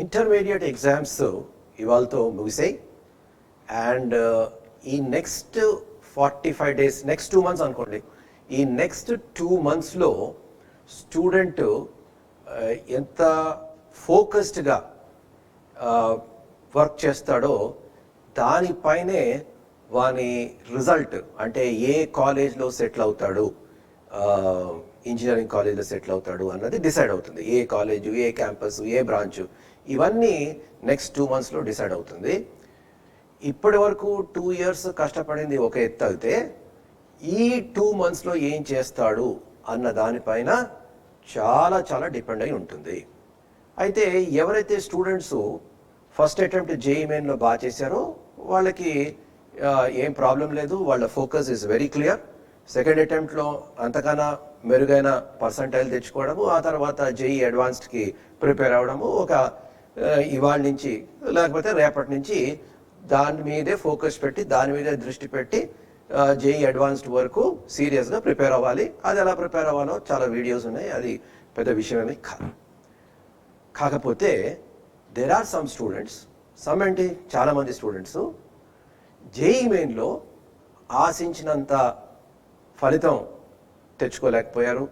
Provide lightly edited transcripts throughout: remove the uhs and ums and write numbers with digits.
Intermediate exams ఇవాళతో ముగిసాయి. And ఈ నెక్స్ట్ 45 డేస్, నెక్స్ట్ 2 months అనుకోండి, ఈ నెక్స్ట్ 2 monthsలో స్టూడెంట్ ఎంత ఫోకస్డ్గా వర్క్ చేస్తాడో దానిపైనే వాని రిజల్ట్, అంటే ఏ కాలేజ్లో సెటిల్ అవుతాడు, ఇంజనీరింగ్ కాలేజ్లో సెటిల్ అవుతాడు అన్నది డిసైడ్ అవుతుంది. ఏ కాలేజు, ఏ క్యాంపస్, ఏ బ్రాంచ్, ఇవన్నీ నెక్స్ట్ 2 monthsలో డిసైడ్ అవుతుంది. ఇప్పటి వరకు 2 years కష్టపడింది ఒక ఎత్తు అయితే, ఈ 2 monthsలో ఏం చేస్తాడు అన్న దానిపైన చాలా చాలా డిపెండ్ అయి ఉంటుంది. అయితే ఎవరైతే స్టూడెంట్స్ ఫస్ట్ అటెంప్ట్ జేఈఈ మెయిన్లో బాగా చేశారో వాళ్ళకి ఏం ప్రాబ్లం లేదు, వాళ్ళ focus is very clear. Second అటెంప్ట్లో అంతకన్నా మెరుగైన పర్సంటైల్ తెచ్చుకోవడము, ఆ తర్వాత జేఈఈ అడ్వాన్స్డ్కి ప్రిపేర్ అవ్వడము, ఒక ఇవాళ నుంచి లేకపోతే రేపటి నుంచి దాని మీదే ఫోకస్ పెట్టి, దాని మీదే దృష్టి పెట్టి జేఈఈ అడ్వాన్స్డ్ వరకు సీరియస్గా ప్రిపేర్ అవ్వాలి. అది ఎలా ప్రిపేర్ అవ్వాలో చాలా వీడియోస్ ఉన్నాయి, అది పెద్ద విషయమేమి కాదు. కాకపోతే దేర్ ఆర్ సమ్ స్టూడెంట్స్, ఏంటి, చాలామంది స్టూడెంట్స్ జేఈఈ మెయిన్లో ఆశించినంత ఫలితం తెచ్చుకోలేకపోయారు,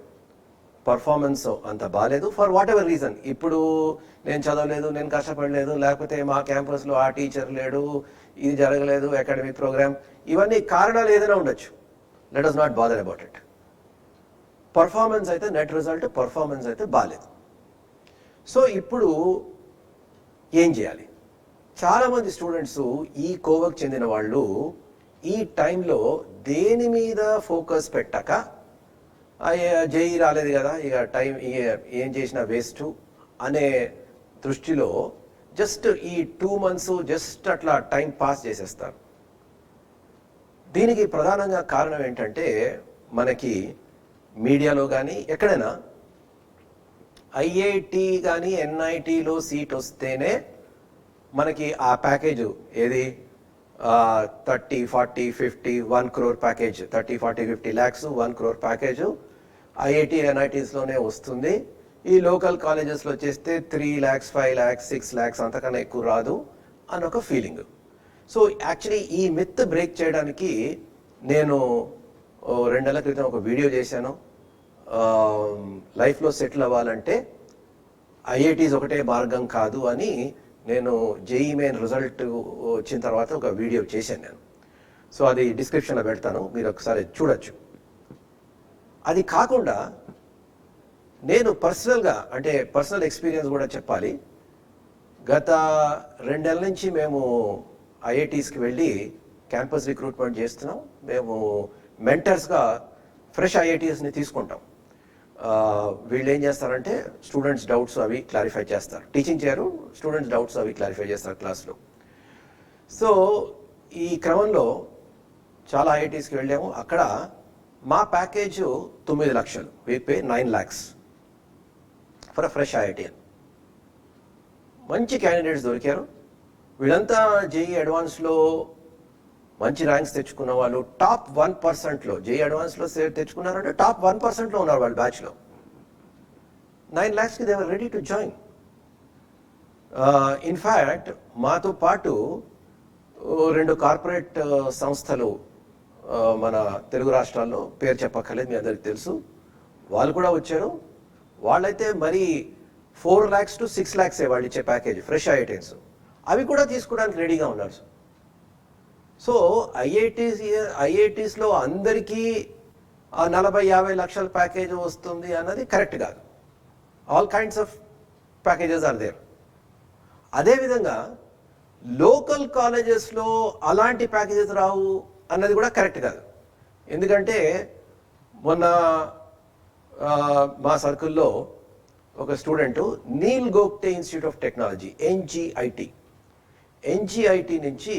పర్ఫార్మెన్స్ అంత బాగాలేదు, ఫర్ వాట్ ఎవర్ రీజన్. ఇప్పుడు నేను చదవలేదు, నేను కష్టపడలేదు, లేకపోతే మా క్యాంపస్లో ఆ టీచర్ లేడు, ఇది జరగలేదు, అకాడమిక్ ప్రోగ్రామ్, ఇవన్నీ కారణాలు ఏదైనా ఉండొచ్చు. Let us not bother about it. Performance అయితే, నెట్ రిజల్ట్ పర్ఫార్మెన్స్ అయితే బాగాలేదు. సో ఇప్పుడు ఏం చేయాలి? చాలామంది స్టూడెంట్స్, ఈ కోవకు చెందిన వాళ్ళు ఈ టైంలో దేని మీద ఫోకస్ పెట్టక, జేఈ రాలేదు కదా, ఇక టైం ఏం చేసినా వేస్ట్ అనే దృష్టిలో జస్ట్ ఈ 2 months జస్ట్ అట్లా టైం పాస్ చేసేస్తారు. దీనికి ప్రధానంగా కారణం ఏంటంటే, మనకి మీడియాలో కానీ ఎక్కడైనా ఐఐటి కానీ ఎన్ఐటిలో సీట్ వస్తేనే మనకి ఆ ప్యాకేజ్ ఏది 30, 40, 50, 1 crore package, 30, 40, 50 lakhs 1 crore package IIT ఎన్ఐటీస్లోనే వస్తుంది. ఈ లోకల్ కాలేజెస్లో వచ్చేస్తే 3 lakhs, 5 lakhs, 6 lakhs అంతకన్నా ఎక్కువ రాదు అని ఒక ఫీలింగ్. సో యాక్చువల్లీ ఈ మిత్ బ్రేక్ చేయడానికి నేను 2 నెలల క్రితం ఒక వీడియో చేశాను. లైఫ్లో సెటిల్ అవ్వాలంటే ఐఐటీస్ ఒకటే మార్గం కాదు అని నేను జేఈఈ మెయిన్ రిజల్ట్ వచ్చిన తర్వాత ఒక వీడియో చేశాను నేను. సో అది డిస్క్రిప్షన్లో పెడతాను, మీరు ఒకసారి చూడొచ్చు. అది కాకుండా నేను పర్సనల్గా, అంటే పర్సనల్ ఎక్స్పీరియన్స్ కూడా చెప్పాలి. గత 2 నెలల నుంచి మేము ఐఐటీస్కి వెళ్ళి క్యాంపస్ రిక్రూట్మెంట్ చేస్తున్నాం. మేము మెంటర్స్గా ఫ్రెష్ ఐఐటీస్ని తీసుకుంటాం. వీళ్ళు ఏం చేస్తారంటే స్టూడెంట్స్ డౌట్స్ అవి క్లారిఫై చేస్తారు, టీచింగ్ చేయరు, స్టూడెంట్స్ డౌట్స్ అవి క్లారిఫై చేస్తారు క్లాస్లో. సో ఈ క్రమంలో చాలా ఐఐటీస్కి వెళ్ళాము. అక్కడ మా ప్యాకేజ్ 9 లక్షలు, we pay 9 lakhs for a fresh IITian. మంచి క్యాండిడేట్స్ దొరికారు. వీళ్ళంతా జేఈఈ అడ్వాన్స్లో మంచి ర్యాంక్స్ తెచ్చుకున్న వాళ్ళు, టాప్ 1%లో జేఈఈ అడ్వాన్స్లో తెచ్చుకున్నారంటే టాప్ 1%లో ఉన్నారు వాళ్ళ బ్యాచ్లో. 9 lakhsకి they were ready to join. In fact మాతో పాటు 2 కార్పొరేట్ సంస్థలు మన తెలుగు రాష్ట్రాల్లో, పేరు చెప్పక్కర్లేదు, మీ అందరికి తెలుసు, వాళ్ళు కూడా వచ్చారు. వాళ్ళైతే మరి 4 lakhs to 6 lakhs వాళ్ళు ఇచ్చే ప్యాకేజ్ ఫ్రెష్ ఐఐటీస్, అవి కూడా తీసుకోవడానికి రెడీగా ఉన్నారు. సో ఐఐటీస్లో అందరికీ 40-50 లక్షల ప్యాకేజ్ వస్తుంది అన్నది కరెక్ట్ కాదు. All kinds of packages are there. అదేవిధంగా లోకల్ కాలేజెస్లో అలాంటి ప్యాకేజెస్ రావు అన్నది కూడా కరెక్ట్ కాదు. ఎందుకంటే మొన్న మా సర్కిల్లో ఒక student Neil Gogte institute of technology, NGIT నుంచి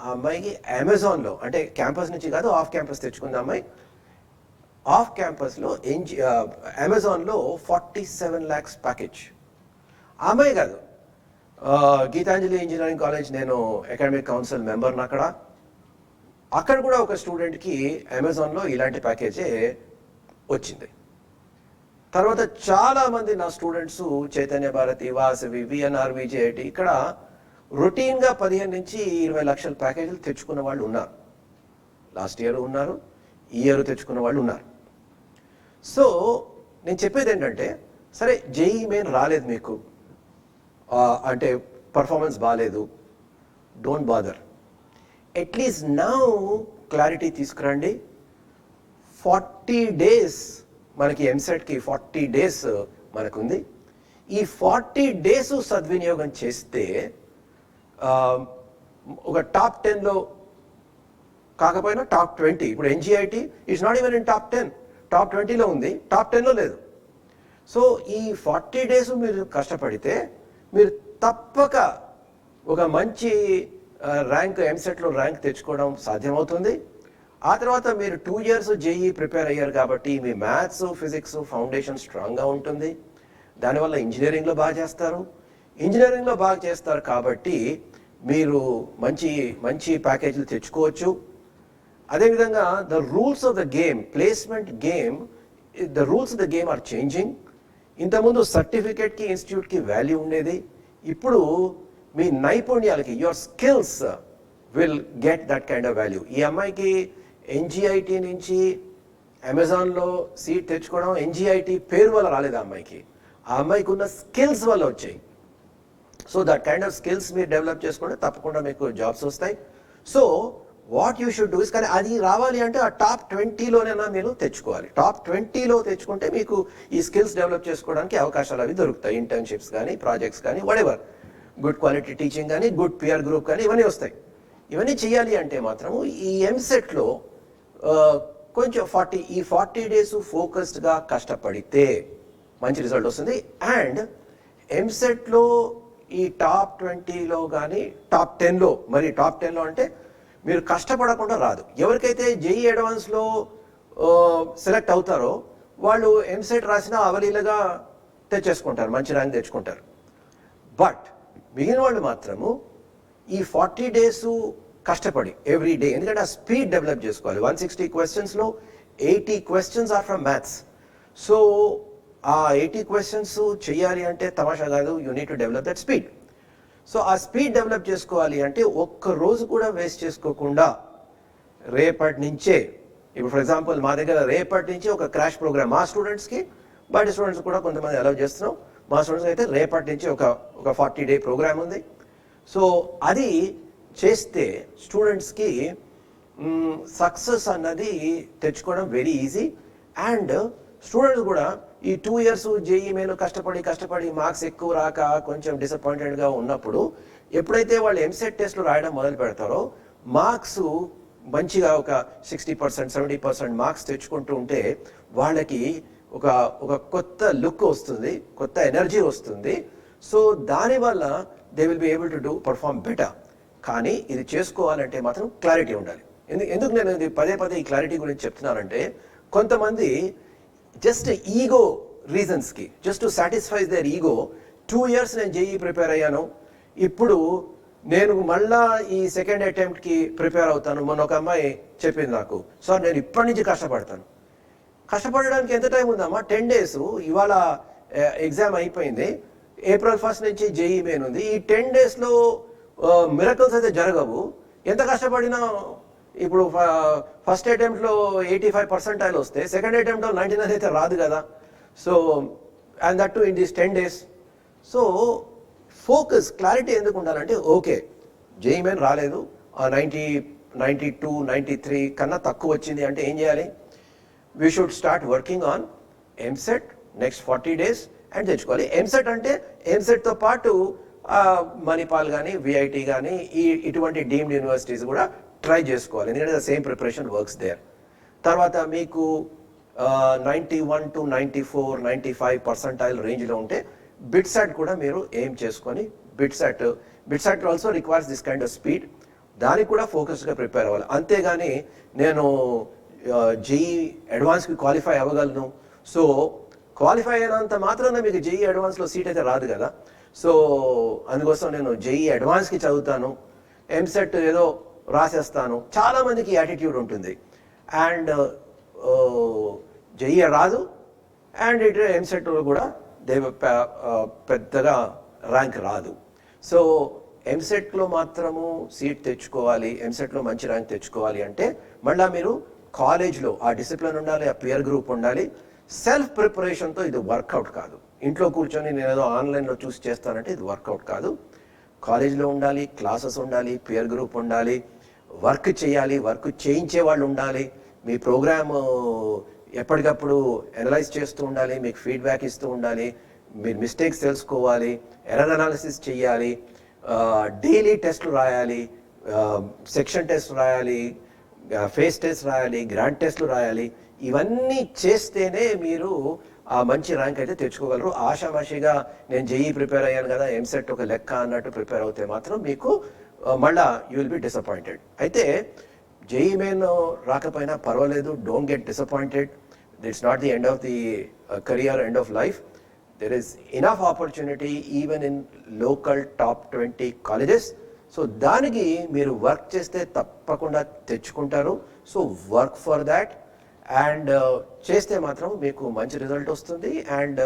ఆ అమ్మాయికి అమెజాన్లో, అంటే క్యాంపస్ నుంచి కాదు, ఆఫ్ క్యాంపస్ తెచ్చుకుంది అమ్మాయి. ఆఫ్ క్యాంపస్లో అమెజాన్లో 47 lakhs ప్యాకేజ్. ఆ అమ్మాయి కాదు, గీతాంజలి ఇంజనీరింగ్ కాలేజ్, నేను అకాడమిక్ కౌన్సిల్ మెంబర్ని అక్కడ కూడా ఒక స్టూడెంట్కి అమెజాన్లో ఇలాంటి ప్యాకేజే వచ్చింది. తర్వాత చాలా మంది నా students Chaitanya Bharathi, Vasavi, VNR, VJIT ఇక్కడ రొటీన్గా 15 నుంచి 20 లక్షల ప్యాకేజీలు తెచ్చుకున్న వాళ్ళు ఉన్నారు. లాస్ట్ ఇయర్ ఉన్నారు, ఈ ఇయర్ తెచ్చుకున్న వాళ్ళు ఉన్నారు. సో నేను చెప్పేది ఏంటంటే, సరే జేఈ మెయిన్ రాలేదు మీకు, అంటే పర్ఫార్మెన్స్ బాగాలేదు, don't bother. At least now clarity తీసుకురండి. 40 days మనకి ఎంసెట్కి 40 days మనకుంది. ఈ 40 days సద్వినియోగం చేస్తే ఒక టాప్ 10లో కాకపోయినా టాప్ 20, ఇప్పుడు NGIT is not even in top 10, top 20లో ఉంది, టాప్ 10లో లేదు. సో ఈ 40 days మీరు కష్టపడితే మీరు తప్పక ఒక మంచి ర్యాంక్, ఎంసెట్లో ర్యాంక్ తెచ్చుకోవడం సాధ్యమవుతుంది. ఆ తర్వాత మీరు 2 years జేఈ ప్రిపేర్ అయ్యారు కాబట్టి మీ మ్యాథ్స్, ఫిజిక్స్ ఫౌండేషన్ స్ట్రాంగ్గా ఉంటుంది. దానివల్ల ఇంజనీరింగ్లో బాగా చేస్తారు. ఇంజనీరింగ్లో బాగా చేస్తారు కాబట్టి మీరు మంచి మంచి ప్యాకేజీలు తెచ్చుకోవచ్చు. అదేవిధంగా the rules of the game, placement game, the rules of the game are changing. ఇంతకుముందు సర్టిఫికేట్కి, ఇన్స్టిట్యూట్కి వాల్యూ ఉండేది. ఇప్పుడు మీ నైపుణ్యాలకి, your skills will get that kind of value. ఈ అమ్మాయికి ఎన్జిఐటి నుంచి అమెజాన్లో సీట్ తెచ్చుకోవడం ఎన్జిఐటి పేరు వల్ల రాలేదు. ఆ అమ్మాయికి ఉన్న స్కిల్స్ వల్ల వచ్చాయి. So that kind of skills మీరు డెవలప్ చేసుకుంటే తప్పకుండా మీకు జాబ్స్ వస్తాయి. So what you should do is, కానీ అది రావాలి అంటే ఆ టాప్ 20లోనైనా మీరు తెచ్చుకోవాలి. టాప్ 20లో తెచ్చుకుంటే మీకు ఈ స్కిల్స్ డెవలప్ చేసుకోవడానికి అవకాశాలు అవి దొరుకుతాయి. ఇంటర్న్షిప్స్ కానీ, ప్రాజెక్ట్స్ కానీ, వాటెవర్, గుడ్ క్వాలిటీ టీచింగ్ కానీ, గుడ్ పియర్ గ్రూప్ కానీ, ఇవన్నీ వస్తాయి. ఇవన్నీ చేయాలి అంటే మాత్రము ఈ ఎంసెట్లో కొంచెం 40 days ఫోకస్డ్గా కష్టపడితే మంచి రిజల్ట్ వస్తుంది. అండ్ ఎంసెట్లో ఈ టాప్ 20లో కానీ టాప్ 10లో, మరి టాప్ 10లో అంటే మీరు కష్టపడకుండా రాదు. ఎవరికైతే జేఈ అడ్వాన్స్లో సెలెక్ట్ అవుతారో వాళ్ళు ఎంసెట్ రాసినా అవలీలగా తెచ్చేసుకుంటారు, మంచి ర్యాంక్ తెచ్చుకుంటారు. బట్ మిగిలిన వాళ్ళు మాత్రము ఈ 40 days కష్టపడి ఎవ్రీ డే, ఎందుకంటే ఆ స్పీడ్ డెవలప్ చేసుకోవాలి. 160 questions-లో 80 questions are from maths. So ఆ 80 questions చేయాలి అంటే తమాషా కాదు. You need to develop that speed. So ఆ స్పీడ్ డెవలప్ చేసుకోవాలి అంటే ఒక్క రోజు కూడా వేస్ట్ చేసుకోకుండా రేపటి నుంచే, ఇప్పుడు ఫర్ ఎగ్జాంపుల్ మా దగ్గర రేపటి నుంచి ఒక క్రాష్ ప్రోగ్రామ్ మా స్టూడెంట్స్కి, బయట స్టూడెంట్స్ కూడా కొంతమంది అలౌ చేస్తున్నాం. మా స్టూడెంట్స్ అయితే రేపటి నుంచి ఒక 40 day ప్రోగ్రామ్ ఉంది. సో అది చేస్తే స్టూడెంట్స్కి సక్సెస్ అన్నది తెచ్చుకోవడం వెరీ ఈజీ. అండ్ స్టూడెంట్స్ కూడా ఈ 2 years జేఈ మెయిన్ కష్టపడి మార్క్స్ ఎక్కువ రాక కొంచెం డిసప్పాయింటెడ్గా ఉన్నప్పుడు ఎప్పుడైతే వాళ్ళు ఎంసెట్ టెస్ట్లు రాయడం మొదలు పెడతారో మార్క్స్ మంచిగా ఒక 60%, 70% మార్క్స్ తెచ్చుకుంటూ ఉంటే వాళ్ళకి ఒక కొత్త లుక్ వస్తుంది, కొత్త ఎనర్జీ వస్తుంది. సో దానివల్ల they will be able to do perform better. కానీ ఇది చేసుకోవాలంటే మాత్రం క్లారిటీ ఉండాలి. ఎందుకు నేను ఇది పదే ఈ క్లారిటీ గురించి చెప్తున్నానంటే, కొంతమంది జస్ట్ ఈగో రీజన్స్కి, just to satisfy their ego, 2 years నేను జేఈ ప్రిపేర్ అయ్యాను, ఇప్పుడు నేను మళ్ళా ఈ సెకండ్ అటెంప్ట్కి ప్రిపేర్ అవుతాను. మొన్న ఒక అమ్మాయి చెప్పింది నాకు, సార్ నేను ఇప్పటి నుంచి కష్టపడడానికి ఎంత టైం ఉందమ్మా? 10 days. ఇవాళ ఎగ్జామ్ అయిపోయింది, April 1st నుంచి జేఈ మెయిన్ ఉంది. ఈ 10 daysలో మిరకల్స్ అయితే జరగవు. ఎంత కష్టపడినా ఇప్పుడు ఫస్ట్ అటెంప్ట్లో 85% వస్తే సెకండ్ అటెంప్ట్లో 99 అయితే రాదు కదా. So and that to in this 10 days. So focus, clarity ఎందుకు ఉండాలంటే, ఓకే జేఈ మెయిన్ రాలేదు, 90, 92, 93 కన్నా తక్కువ వచ్చింది అంటే ఏం చేయాలి? We should start working on EAMCET next 40 days and తెచ్చుకోవాలి. ఎంసెట్ అంటే ఎంసెట్తో పాటు మణిపాల్ కానీ, విఐటి కానీ, ఇటువంటి డీమ్డ్ యూనివర్సిటీస్ కూడా ట్రై చేసుకోవాలి. ఎందుకంటే the same preparation works there. తర్వాత మీకు 91 to 94, 95% రేంజ్లో ఉంటే బిట్సాట్ కూడా మీరు ఎయిమ్ చేసుకొని, BITSAT also requires this kind of speed. దానికి కూడా ఫోకస్గా ప్రిపేర్ అవ్వాలి. అంతేగాని నేను జేఈ అడ్వాన్స్కి క్వాలిఫై అవ్వగలను, సో క్వాలిఫై అయినంత మాత్రాన మీకు జేఈ అడ్వాన్స్లో సీట్ అయితే రాదు కదా. సో అందుకోసం నేను జేఈ అడ్వాన్స్కి చదువుతాను, ఎంసెట్ ఏదో రాసేస్తాను. చాలామందికి యాటిట్యూడ్ ఉంటుంది. అండ్ జేఈ రాదు, అండ్ ఇటు ఎంసెట్లో కూడా పెద్దగా ర్యాంక్ రాదు. సో ఎంసెట్లో మాత్రము సీట్ తెచ్చుకోవాలి, ఎంసెట్లో మంచి ర్యాంక్ తెచ్చుకోవాలి అంటే మళ్ళీ మీరు కాలేజ్లో ఆ డిసిప్లిన్ ఉండాలి, ఆ పియర్ గ్రూప్ ఉండాలి. సెల్ఫ్ ప్రిపరేషన్తో ఇది వర్కౌట్ కాదు. ఇంట్లో కూర్చొని నేను ఏదో ఆన్లైన్లో చూసి చేస్తానంటే ఇది వర్కౌట్ కాదు. కాలేజ్లో ఉండాలి, క్లాసెస్ ఉండాలి, పియర్ గ్రూప్ ఉండాలి, వర్క్ చేయాలి, వర్క్ చేయించే వాళ్ళు ఉండాలి, మీ ప్రోగ్రామ్ ఎప్పటికప్పుడు అనలైజ్ చేస్తూ ఉండాలి, మీకు ఫీడ్బ్యాక్ ఇస్తూ ఉండాలి, మీరు మిస్టేక్స్ తెలుసుకోవాలి, ఎర్రర్ అనాలిసిస్ చేయాలి, డైలీ టెస్ట్లు రాయాలి, సెక్షన్ టెస్ట్ రాయాలి, ఫేస్ టెస్ట్ రాయాలి, గ్రాండ్ టెస్ట్లు రాయాలి. ఇవన్నీ చేస్తేనే మీరు ఆ మంచి ర్యాంక్ అయితే తెచ్చుకోగలరు. ఆషామాషిగా నేను జేఈ ప్రిపేర్ అయ్యాను కదా, ఎంసెట్ ఒక లెక్క అన్నట్టు ప్రిపేర్ అవుతే మాత్రం మీకు మళ్ళా యూ విల్ బి డిసప్పాయింటెడ్. అయితే జేఈ మెయిన్ రాకపోయినా పర్వాలేదు, don't get disappointed. It's not the end of the career, end of life. There is enough opportunity even in local top 20 colleges. So దానికి మీరు వర్క్ చేస్తే తప్పకుండా తెచ్చుకుంటారు. So work for that and చేస్తే మాత్రం మీకు మంచి రిజల్ట్ వస్తుంది. And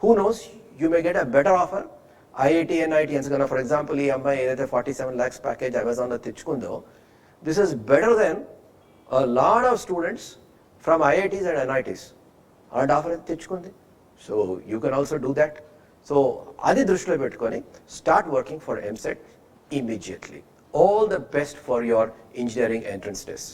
who knows, you may get a better offer. IIT NITians కన్నా ఫర్ ఎగ్జాంపుల్ ఈ అమ్మాయి ఏదైతే 47 lakhs ప్యాకేజ్ అమెజాన్లో తెచ్చుకుందో, this is better than a lot of students from IITs and NITs అలాంటి ఆఫర్ అయితే తెచ్చుకుంది. So you can also do that. So అది దృష్టిలో పెట్టుకొని start working for EAMCET immediately. All the best for your engineering entrance tests.